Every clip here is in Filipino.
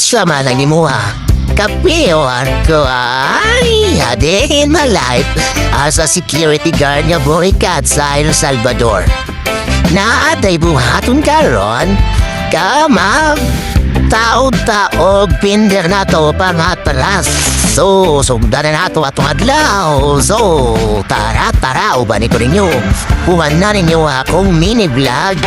sama na ni mo kapiwan ko ay hadin my life as a security guard nga burikat sa El Salvador. Naatay buhaton karon ka mag taod-taog pinder na to pangatras. So, sugdan na nato atong adlaw. So, tara, uban ito ninyo. Puman na ninyo akong mini vlog.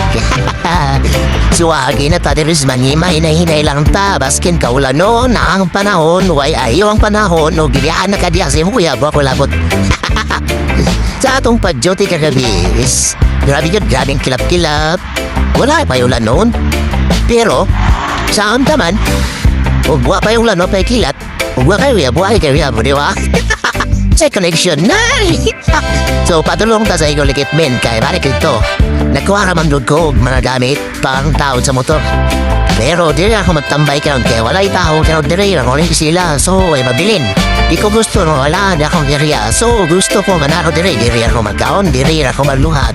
Suwagi na ta diris manima, hinay-hinay lang ta. Baskin kaulan no, na ang panahon. Way ayo ang panahon. O giliaan na kadiya si Huya, bako labot. Sa atong padyote kagabi is, grabe ang kilap-kilap. Wala pa yung lanon. Pero, saan taman, ugwa pa yung lano pa kilat. Ugwa kayo, buhay kayo, di ba? Sa connection na. So, patulong ta sa ikaw likit men kay balik ito. Nakuha naman doon ko mga gamit pang taon sa motor. Pero di ako magtambay karon kaya walay tao karon dire ako rin sila. So, ay mabilin. Di ko gusto no wala na akong diriya. So, gusto ko manaro dire ako magkaon, dire ako magluhad.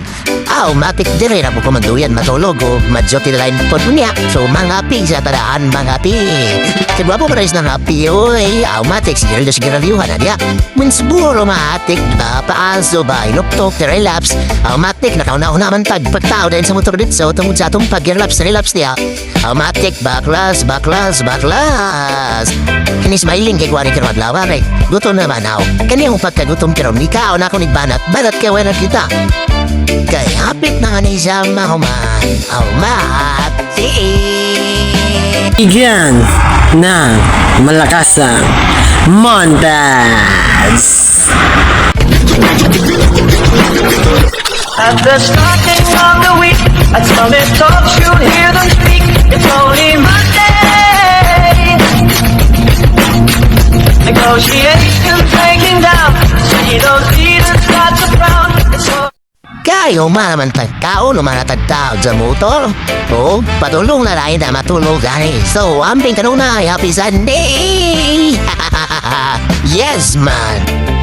Matik dire ako kumanduyan matulog o madjoti na line po niya. So, mga pi sa tadaan, mga pi. Kaya po pares ng api, oy. Matik siguro na siguro liuhan na diya. Munsburo matik na paaso ba inuktok na relapse. Matik na kauna naman tag pagtao dahil sa motor dito tungkol sa itong pag-relapse na relapse niya. Matik baklas. Kini smiling kay Gwari Kirwad Lawa kay gutom naman ako. Kani yung pagkagutom karon ni kao na ako nagbanat. Banat kay wala kita. Kay hapit na ni siya mahuman. Mati. Bigyan ng malakasang montage. At the starting of the week, at Summit Talks you'll hear them speak. It's only Monday. Negotiations breaking down. See those leaders start to frown. It's all Kayo man tagkaon o manatagtaod sa motor. O, patulong na rin na matulog gani. So, amping kanuna, happy Sunday! Yes, man!